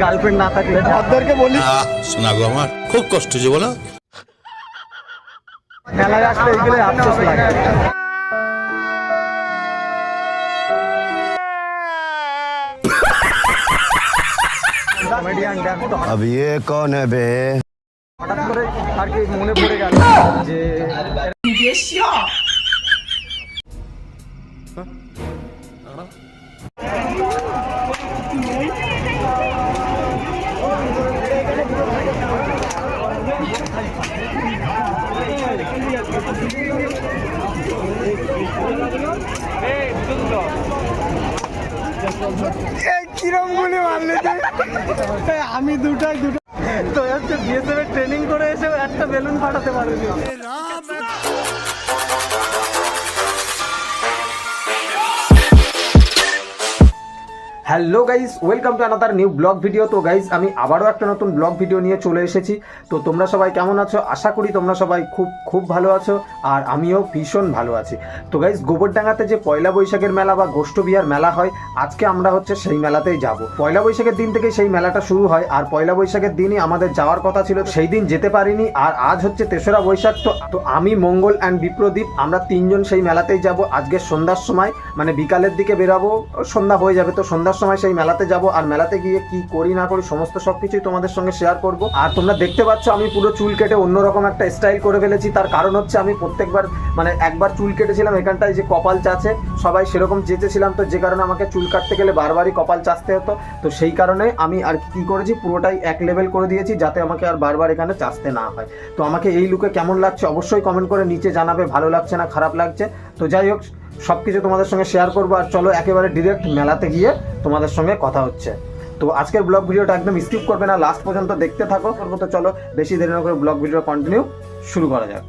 Girlfriend না থাকলে ওদেরকে বলি শোনা গো আমার খুব কষ্ট যে বলো মেলায় আসলে এইগুলো আফসোস লাগে। কমেডিয়ান ডান্স তো अब ये कौन है बे? হঠাৎ করে আর কি মনে পড়ে গেল যে কিরম গুলি মারলে আমি দুটাই তো হচ্ছে বিএসএফ এর ট্রেনিং করে এসে একটা বেলুন ফাটাতে পারেনি। Hello guys, welcome to another new blog video. তো গাইস আমি আবারও একটা নতুন ব্লগ ভিডিও নিয়ে চলে এসেছি। তো তোমরা সবাই কেমন আছো? আশা করি তোমরা সবাই খুব ভালো আছো, আর আমিও ভীষণ ভালো আছি। তো গাইস গোবরডাঙ্গাতে যে পয়লা বৈশাখের মেলা বা গোষ্ঠ বিহার মেলা হয়, আজকে আমরা হচ্ছে সেই মেলাতেই যাব। পয়লা বৈশাখের দিন থেকে সেই মেলাটা শুরু হয়, আর পয়লা বৈশাখের দিনই আমাদের যাওয়ার কথা ছিল, সেই দিন যেতে পারিনি। আর আজ হচ্ছে 3রা বৈশাখ। তো আমি, মঙ্গল অ্যান্ড বিপ্রদীপ, আমরা 3জন সেই মেলাতেই যাব। আজকে সন্ধ্যার সময়, মানে বিকালের দিকে বেরাবো, সন্ধ্যা হয়ে যাবে। তো সন্ধ্যার সময় সেই মেলাতে যাব, আর মেলাতে গিয়ে কি করি না করি সমস্ত সবকিছুই তোমাদের সঙ্গে শেয়ার করব। আর তোমরা দেখতে পাচ্ছ আমি পুরো চুল কেটে অন্যরকম একটা স্টাইল করে ফেলেছি। তার কারণ হচ্ছে আমি প্রত্যেকবার, মানে একবার চুল কেটেছিলাম এখানটায় যে কপাল চাচে, সবাই সেরকম চেঁচেছিলাম, তো যে কারণে আমাকে চুল কাটতে গেলে বারবারই কপাল চাচতে হতো। তো সেই কারণে আমি আর কি করেছি, পুরোটাই এক লেভেল করে দিয়েছি, যাতে আমাকে আর বারবার এখানে চাচতে না হয়। তো আমাকে এই লুকে কেমন লাগছে অবশ্যই কমেন্ট করে নিচে জানাবে, ভালো লাগছে না খারাপ লাগছে। তো যাই হোক, সব কিছু তোমাদের সঙ্গে শেয়ার করবো। আর চলো একেবারে ডিরেক্ট মেলাতে গিয়ে তোমাদের সঙ্গে কথা হচ্ছে। তো আজকের ব্লগ ভিডিওটা একদম স্কিপ করবে না, লাস্ট পর্যন্ত দেখতে থাকো। তো চলো বেশি দেরি না করে ব্লগ ভিডিও কন্টিনিউ শুরু করা যাক।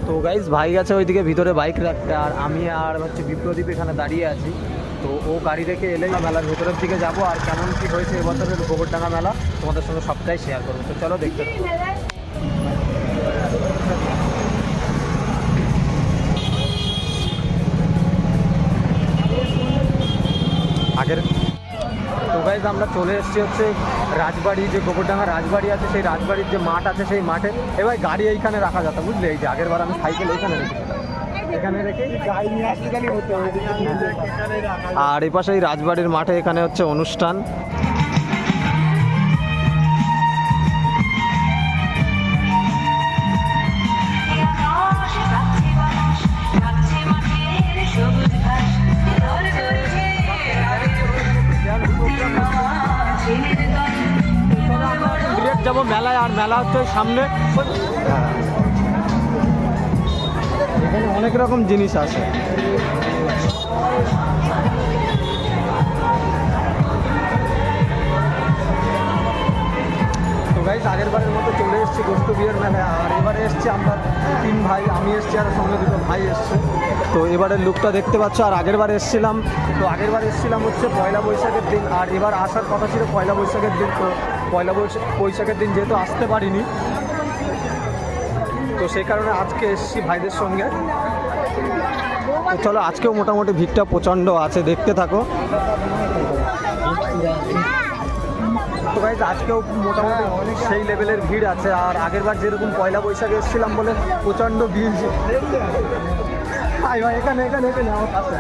তো গাইস ভাই গেছে ওইদিকে ভিতরে বাইক রাখতে, আর আমি আর হচ্ছে বিপ্রদীপ এখানে দাঁড়িয়ে আছি। তো ও গাড়ি রেখে এলেই মেলার ভেতরের দিকে যাব, আর কেমন কী হয়েছে এবছরের গোবরডাঙ্গা মেলা তোমাদের সঙ্গে সবটাই শেয়ার করবো। তো চলো দেখতে থাকো। আগের তো গাইজ আমরা চলে এসেছি হচ্ছে রাজবাড়ি, যে গোবরডাঙ্গা রাজবাড়ি আছে, সেই রাজবাড়ির যে মাঠ আছে সেই মাঠে। এবার গাড়ি এইখানে রাখা যেত, বুঝলে? এই যে আগের বার আমি সাইকেল এইখানে রেখেছিলাম, এখানে রেখে গাড়ি নিয়ে আসতে গেলেই হতে হবে। আর এই পাশে এই রাজবাড়ির মাঠে এখানে হচ্ছে অনুষ্ঠান। ডিরেক্ট যাবো মেলায়, আর মেলা হচ্ছে ওই সামনে। এখানে অনেক রকম জিনিস আছে। তো গাইস আগের বারের মতো চলে এসেছি গোষ্ঠ বিয়ের মেলায়, আর এবারে এসছি আমরা 3 ভাই, আমি এসছি আর সঙ্গে 2 ভাই এসছে। তো এবারের লুকটা দেখতে পাচ্ছ। আর আগের বার এসেছিলাম, হচ্ছে পয়লা বৈশাখের দিন, আর এবার আসার কথা ছিল পয়লা বৈশাখের দিন। তো পয়লা বৈশাখের দিন যেহেতু আসতে পারিনি, তো সেই কারণে আজকে এসেছি ভাইদের সঙ্গে। তো চলো, আজকেও মোটামুটি ভিড়টা প্রচণ্ড আছে, দেখতে থাকো। তো গাইজ আজকেও মোটামুটি সেই লেভেলের ভিড় আছে। আর আগের বার যেরকম পয়লা বৈশাখে এসেছিলাম বলে প্রচণ্ড ভিড়। ভাই এখানে আমার কাছে।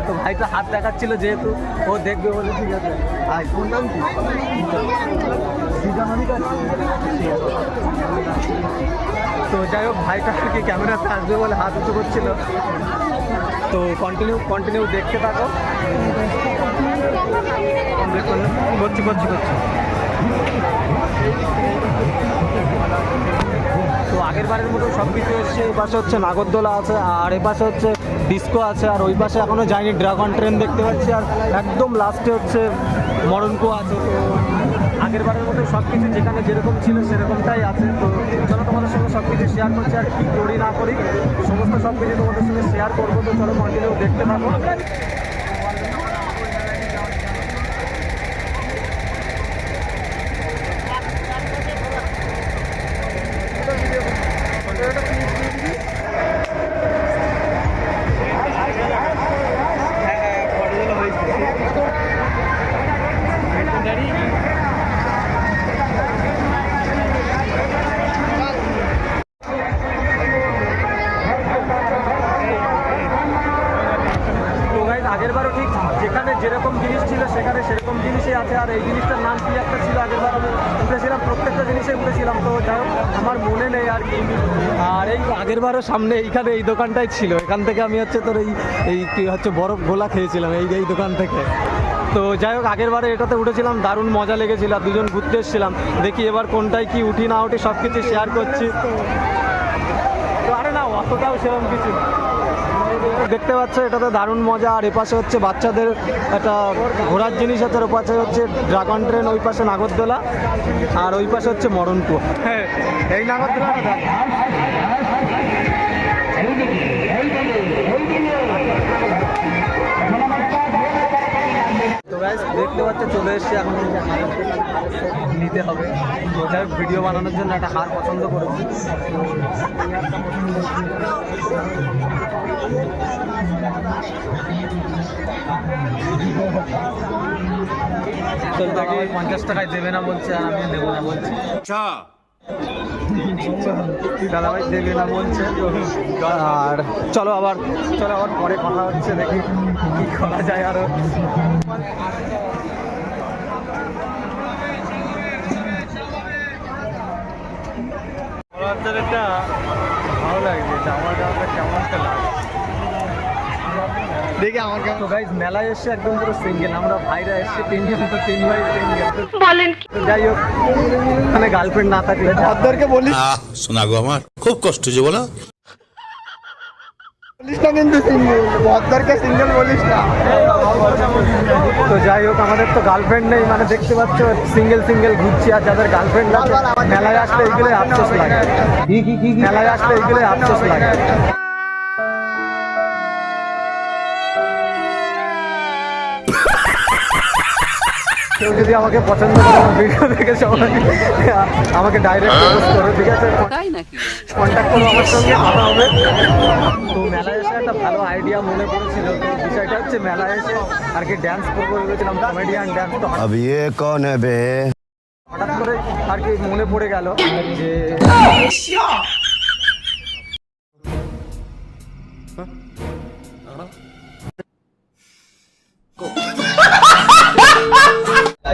তো ভাইটা হাত দেখাচ্ছিল, যেহেতু ও দেখবে বলে। ঠিক আছে ভাই, কোন নাম কি? তো যাই হোক, ভাইটা কি ক্যামেরাতে আসবে বলে হাত উঁচু করছিল। তো কন্টিনিউ দেখতে থাকো। করছি। তো আগের বারের মতো সব কিছু এসছে। এই পাশে হচ্ছে নাগরদোলা আছে, আর এ পাশে হচ্ছে ডিস্কো আছে, আর ওই পাশে এখনও যায়নি ড্রাগন ট্রেন দেখতে পাচ্ছি, আর একদম লাস্টে হচ্ছে মরণকো আছে। তো আগের বারের মতো সব কিছু যেখানে যেরকম ছিল সেরকমটাই আছে। তো চলো তোমাদের সঙ্গে সব কিছু শেয়ার করছি, আর কী করি না করি সমস্ত সব কিছু তোমাদের সঙ্গে শেয়ার করবো। তো চলো কন্টিনিউ দেখতে থাকো। কি একটা ছিল, আগেরবার আমি উঠেছিলাম, প্রত্যেকটা জিনিসে উঠেছিলাম, তো যাই হোক আমার মনে নেই আর কি। আর এই আগেরবারও সামনে এইখানে এই দোকানটাই ছিল, এখান থেকে আমি হচ্ছে তোর এই কি হচ্ছে বরফ গোলা খেয়েছিলাম এই দোকান থেকে। তো যাই হোক আগের বারে এটাতে উঠেছিলাম, দারুণ মজা লেগেছিল, আর দুজন ঘুরতে এসেছিলাম। দেখি এবার কোনটায় কি উঠি না উঠি সব কিছু শেয়ার করছি। তো আরে না অতটাও সেরকম কিছু দেখতে পাচ্ছ, এটাতে দারুণ মজা। আর এপাশে হচ্ছে বাচ্চাদের একটা ঘোরার জিনিস আছে, ওর পাশে হচ্ছে ড্রাগন ট্রেন, ওই পাশে নাগরদোলা, আর ওই পাশে হচ্ছে মরণপুর। হ্যাঁ এই নাগরদোলাটা তো গাইস দেখতে পাচ্ছ চলে এসছে, এখন নিতে হবে। তো যাই হোক ভিডিও বানানোর জন্য একটা হার পছন্দ করেছি। তো তাকে 50 টাকায় দেবে না বলছে, আর আমি দেবো না বলছি। দাদাভাই দেবে না বলছে। আর চলো আবার পরে কথা হচ্ছে, দেখি কি করা যায় আরো। একটা ভালো লাগছে, আমার কেমন একটা লাগে দেখি আমার কেমন। তো গাইজ মেলায় এসে একদম পুরো সিঙ্গেল, আমরা ভাইরা এসে তিনজন, তো 3 ভাই সিঙ্গেল বলেন। যাই হোক মানে গার্লফ্রেন্ড না থাকলে ভদ্রকে বলিস শোনা গো আমার খুব কষ্ট যে বলো, না কিন্তু ভদ্রকে সিঙ্গেল বলিস না। তো যাই হোক আমাদের তো গার্লফ্রেন্ড নেই, মানে দেখতে পাচ্ছ সিঙ্গেল ঘুরছি। আর যাদের গার্লফ্রেন্ড আছে মেলায় আসলে এইগুলোই আফসোস লাগে, মেলায় আসলে এইগুলোই আফসোস লাগে। কেউ যদি আমাকে পছন্দ করে ভিডিও দেখে সবাই আমাকে ডাইরেক্ট পোস্ট করো, ঠিক আছে? কন্ট্যাক্ট করো আমার সঙ্গে, কথা হবে। তো মেলায় এসে একটা ভালো আইডিয়া মনে পড়েছিল। তো বিষয়টা হচ্ছে মেলায় এসে আর কি ড্যান্স করবো ভেবেছিলাম, কমেডিয়ান ড্যান্স। তো হঠাৎ করে আর কি মনে পড়ে গেল যে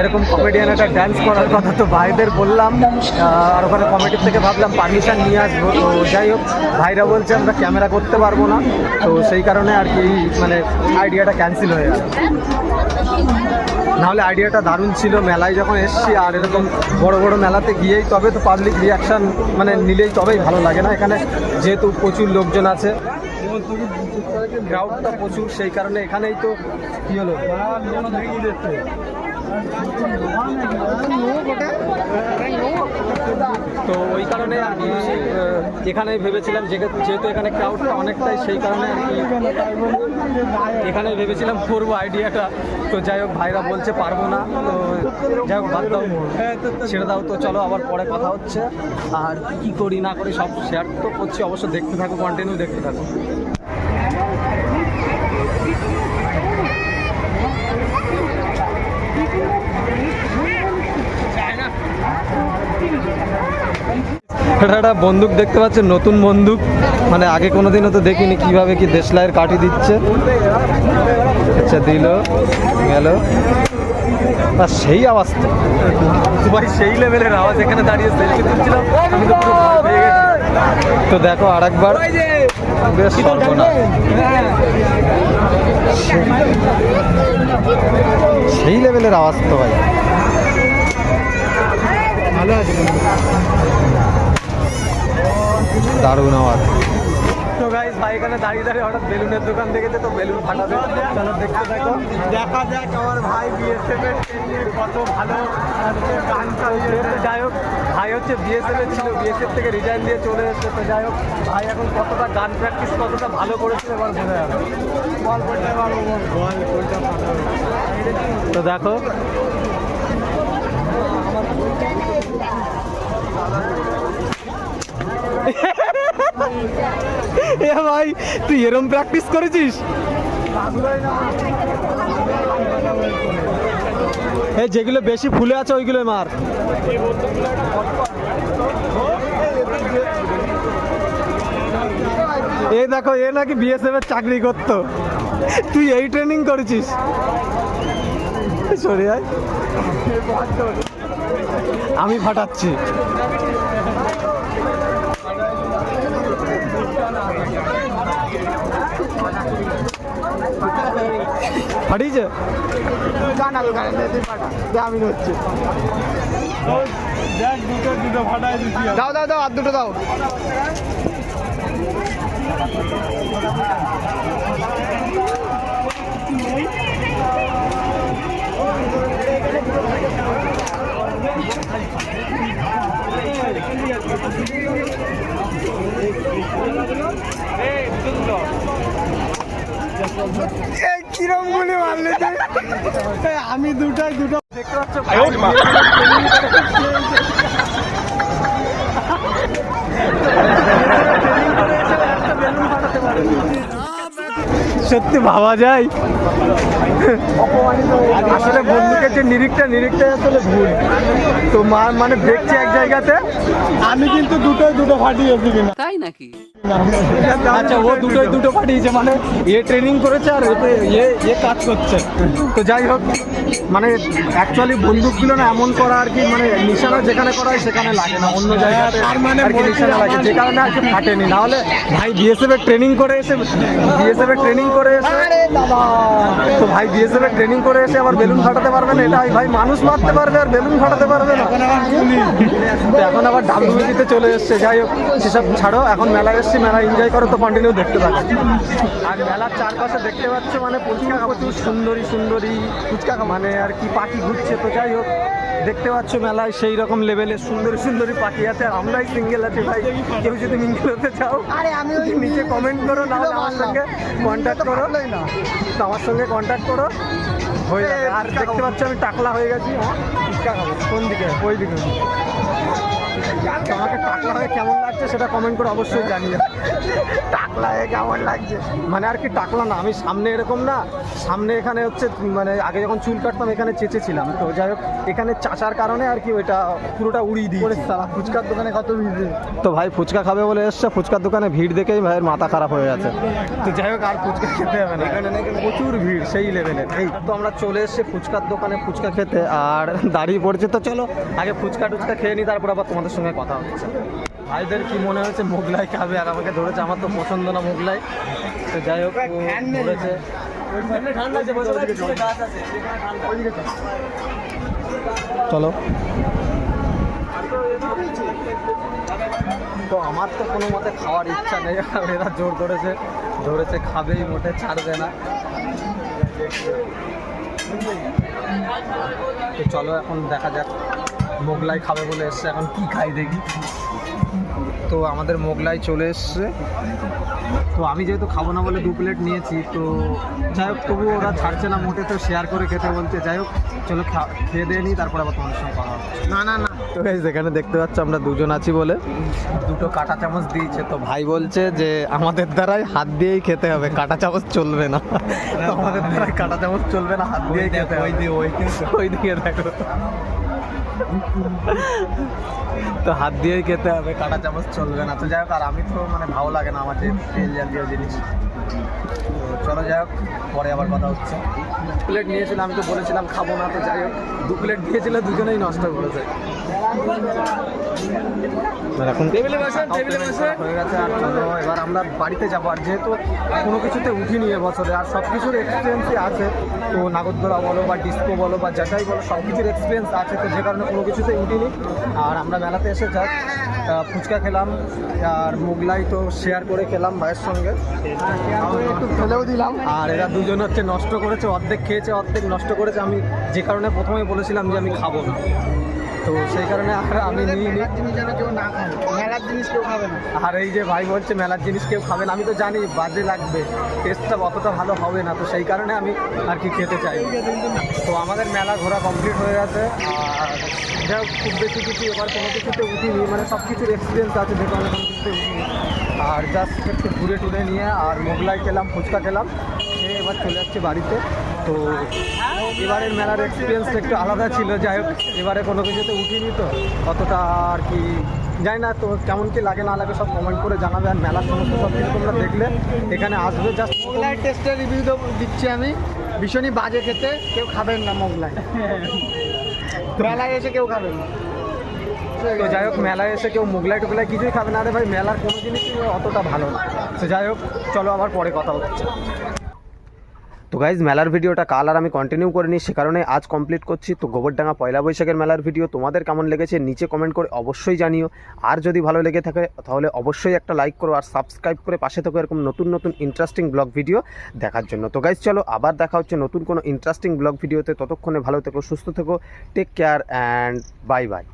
এরকম কমেডিয়ান একটা ডান্স করার কথা। তো ভাইদের বললাম, আর ওখানে কমিটির থেকে ভাবলাম পারমিশন নিয়ে আসবো। তো যাই হোক ভাইরা বলছে আমরা ক্যামেরা করতে পারবো না, তো সেই কারণে আর কি মানে আইডিয়াটা ক্যান্সেল হয়ে গেল। নাহলে আইডিয়াটা দারুণ ছিল। মেলায় যখন এসছি আর এরকম বড় বড় মেলাতে গিয়েই তবে তো পাবলিক রিয়াকশান মানে নিলেই তবেই ভালো লাগে না। এখানে যেহেতু প্রচুর লোকজন আছে, ক্রাউডটা প্রচুর, সেই কারণে এখানেই তো কী হলো তো ওই কারণে আর কি এখানে ভেবেছিলাম, যেহেতু এখানে ক্রাউডটা অনেকটাই, সেই কারণে আর কি এখানে ভেবেছিলাম করবো আইডিয়াটা। তো যাই হোক ভাইরা বলছে পারবো না, তো যাই হোক বাদ দাও, ছেড়ে দাও। তো চলো আবার পরে কথা হচ্ছে, আর কি করি না করি সব শেয়ার তো করছি, অবশ্য দেখতে থাকো, কন্টিনিউ দেখতে থাকো। এটা একটা বন্দুক দেখতে পাচ্ছেন, নতুন বন্দুক, মানে আগে কোনোদিনও তো দেখিনি কিভাবে কি দেশলাইয়ের কাঠি দিচ্ছে। আচ্ছা দিল গেল, আর সেই আওয়াজ তো ভাই সেই লেভেলের আওয়াজ। এখানে দাঁড়িয়ে সেলফি তুলছিলাম আমি, তো পুরো ভয় পেয়ে গেছি। তো দেখো আরেকবার, বেশ সর্বনাশ, সেই লেভেলের আওয়াজ তো ভাই, ভালো আছে দারুণ আওয়াজ। তো গাইস ভাই এখানে দাঁড়িয়ে হঠাৎ বেলুনের দোকান দেখেছে, তো বেলুন ফাটাবে, চলো দেখতে থাকো, দেখা যাক আমার ভাই বিএসএফ এর কত ভালো গানটা হয়েছে। যাই হোক ভাই হচ্ছে বিএসএফ এর ছিল, বিএসএফ থেকে রিজাইন দিয়ে চলে এসেছে। তো যাই হোক ভাই এখন কতটা গান প্র্যাকটিস কতটা ভালো করেছে এবার বোঝা যাবে। বল করতে পারবো, বল কোনটা ফাটাবে। তো দেখো এ ভাই তুই এরম প্র্যাকটিস করেছিস? যেগুলো বেশি ফুলে আছে ওইগুলো মার। এই দেখো এ নাকি বিএসএফ এর চাকরি করতো, তুই এই ট্রেনিং করেছিস? সরে আয়। আমি ফাটাচ্ছি। ফাটিয়েছে আমি হচ্ছে দাও দাও দাও আর দুটো দাও। কিরম গুলি মারলে আমি দুটাই দুটো দেখতে পাচ্ছ। সত্যি ভাবা যায় আসলে বন্দুকের যে নিরিখটা আসলে ভুল। তো মানে দেখছি এক জায়গাতে আমি কিন্তু দুটো ফাটিয়েছি কিনা তাই নাকি? আচ্ছা ও দুটো ফাটিয়েছে মানে এ ট্রেনিং করেছে আর এ কাজ করছে। তো যাই হোক মানে অ্যাকচুয়ালি বন্দুকগুলো না এমন করা আর কি মানে নিশানা যেখানে করা হয় সেখানে লাগে না, অন্য জায়গাতে আর কি নিশানা লাগে, যে কারণে আর কি ফাটেনি। না হলে ভাই বিএসএফ এর ট্রেনিং করে এসে তো ভাই বিএসএফ এর ট্রেনিং করে এসে আবার বেলুন ফাটাতে পারবে না, এটা ভাই মানুষ মারতে পারবে আর বেলুন ফাটাতে পারবে না। তো এখন আবার ডাব্লিউবিতে চলে এসছে। যাই হোক সেসব ছাড়ো, এখন মেলা এসছি, মেলা এনজয় করো, তো কন্টিনিউ দেখতে থাকো। আর মেলার চারপাশে দেখতে পাচ্ছ মানে ফুচকা প্রচুর সুন্দরী ফুচকা মানে আর কি পাখি ঘুরছে। তো যাই হোক দেখতে পাচ্ছ মেলায় সেই রকম লেভেলের সুন্দরী পাখি আছে, আর আমরাই সিঙ্গেল আছি ভাই। কেউ যদি মিঙ্গেল হতে চাও আমি নিচে কমেন্ট করো, না হলে আমার সঙ্গে কন্ট্যাক্ট করো, তো আমার সঙ্গে কন্ট্যাক্ট করো হয়ে যাবে। আর দেখতে পাচ্ছ আমি টাকলা হয়ে গেছি। ফুচকা খাবো কোন দিকে? ওই দিকে। আমাকে টাকলা হয়ে কেমন লাগছে সেটা কমেন্ট করে অবশ্যই জানিয়ে। টাকলা হয়ে কেমন লাগছে মানে আর কি টাকলা না, আমি সামনে এরকম না, সামনে এখানে হচ্ছে মানে আগে যখন চুল কাটতাম এখানে চেঁচেছিলাম। তো যাই হোক এখানে চাচার কারণে আর কি ওইটা পুরোটা উড়িয়ে দিই। ফুচকার দোকানে কত ভিড়, তো ভাই ফুচকা খাবে বলে এসছে, ফুচকার দোকানে ভিড় দেখেই ভাইয়ের মাথা খারাপ হয়ে গেছে। তো যাই হোক আর ফুচকা খেতে হবে না, এখানে প্রচুর ভিড় সেই লেভেলের। এই তো আমরা চলে এসেছি ফুচকার দোকানে ফুচকা খেতে, আর দাঁড়িয়ে পড়েছে। তো চলো আগে ফুচকা টুচকা খেয়ে নিই, তারপর আবার তোমাদের সঙ্গে কথা হচ্ছে। ভাইদের কি মনে হয়েছে মোগলাই খাবে, আর আমাকে ধরেছে, আমার তো পছন্দ না মোগলাই। তো যাই হোক ধরেছে। চলো তো আমার তো কোনো মতে খাওয়ার ইচ্ছা নেই, আর এরা জোর ধরেছে খাবেই, মোটে ছাড়বে না। তো চলো এখন দেখা যাক, মোগলাই খাবে বলে এসছে, এখন কি খাই দেখি। তো আমাদের মোগলাই চলে এসছে। তো আমি যেহেতু খাবো না বলে 2 প্লেট নিয়েছি। তো যাই হোক তবুও ওরা ছাড়ছে না মোটে, তো শেয়ার করে খেতে বলছে। যাই হোক চলো খেয়ে দিয়ে নিই, তারপর আবার তোমাদের সঙ্গে কথা হচ্ছে। না তো যেখানে দেখতে পাচ্ছ আমরা দুজন আছি বলে 2টো কাঁটা চামচ দিয়েছে। তো ভাই বলছে যে আমাদের দ্বারাই হাত দিয়েই খেতে হবে, কাঁটা চামচ চলবে না। তো আমাদের দ্বারাই কাঁটা চামচ চলবে না, হাত দিয়েই খেতে হবে। ওই দিকে দেখো, তো হাত দিয়েই খেতে হবে, কাঁটা চামচ চলবে না। তো যাই হোক আর আমি তো মানে ভালো লাগে না আমার যে তেল জাতীয় জিনিস। তো চলো যাই হোক পরে আবার কথা হচ্ছে। প্লেট নিয়েছিলাম, আমি তো বলেছিলাম খাবো না। তো যাই হোক 2 প্লেট দিয়েছিল, দুজনেই নষ্ট করেছে। এখন হয়ে গেছে। আর চলো এবার আমরা বাড়িতে যাবো। আর যেহেতু কোনো কিছুতে উঠিনি এবছরে, আর সব কিছুর এক্সপিরিয়েন্সই আছে, তো নাগরদোলা বলো বা ডিস্কো বলো বা যেটাই বলো সব কিছুর এক্সপিরিয়েন্স আছে। তো যে কারণে কোনো কিছুতে উঠিনি। আর আমরা মেলাতে এসে যাক ফুচকা খেলাম, আর মোগলাই তো শেয়ার করে খেলাম ভাইয়ের সঙ্গে, একটু ফেলেও দিলাম। আর এরা দুজন হচ্ছে নষ্ট করেছে, অর্ধেক খেয়েছে অর্ধেক নষ্ট করেছে। আমি যে কারণে প্রথমে বলেছিলাম যে আমি খাবো না, তো সেই কারণে আর আমি নিইনি। মেলার জিনিস কেউ খাবে না, আর এই যে ভাই বলছে মেলার জিনিস কেউ খাবে না, আমি তো জানি বাজে লাগবে, টেস্টটা অতটা ভালো হবে না। তো সেই কারণে আমি আর কি খেতে চাই। তো আমাদের মেলা ঘোরা কমপ্লিট হয়ে গেছে। আর যাই হোক খুব বেশি কিছু এবার কোনো কিছুতে উঠিনি, মানে সব কিছুর এক্সপিরিয়েন্স আছে, যে কারণে কোনো কিছুতে উঠিনি। আর জাস্ট একটু ঘুরে টুরে নিয়ে আর মোগলাই খেলাম, ফুচকা খেলাম, খেয়ে এবার চলে যাচ্ছি বাড়িতে। তো এবারের মেলার এক্সপিরিয়েন্সটা একটু আলাদা ছিল। যাই হোক এবারে কোনো কিছুতে উঠিনি, তো অতটা আর কি জানি না। তো কেমন কি লাগে না লাগে সব কমেন্ট করে জানাবে। আর মেলার সমস্ত সব কিছু তোমরা দেখলে এখানে আসবে। জাস্ট মোগলাই টেস্টের রিভিউ দিচ্ছি আমি, ভীষণই বাজে খেতে, কেউ খাবেন না মোগলাই। মেলায় এসে কেউ খাবে না। তো যাই হোক, মেলায় এসে কেউ মোগলাই টোগলাই কিছুই খাবে না। আরে ভাই, মেলার কোনো জিনিসই অতটা ভালো না। তো যাই হোক, চলো আবার পরে কথা হচ্ছে। তো গাইজ, মেলার ভিডিওটা কাল আর আমি কন্টিনিউ করিনি, সে কারণে আজ কমপ্লিট করছি। তো গোবরডাঙ্গা পয়লা বৈশাখের মেলার ভিডিও তোমাদের কেমন লেগেছে নিচে কমেন্ট করে অবশ্যই জানিও। আর যদি ভালো লেগে থাকে তাহলে অবশ্যই একটা লাইক করো আর সাবস্ক্রাইব করে পাশে থাকো এরকম নতুন নতুন ইন্টারেস্টিং ব্লগ ভিডিও দেখার জন্য। তো গাইজ চলো আবার দেখা হচ্ছে নতুন কোনো ইন্টারেস্টিং ব্লগ ভিডিওতে। ততক্ষণে ভালো থেকো, সুস্থ থেকো, take care and bye by.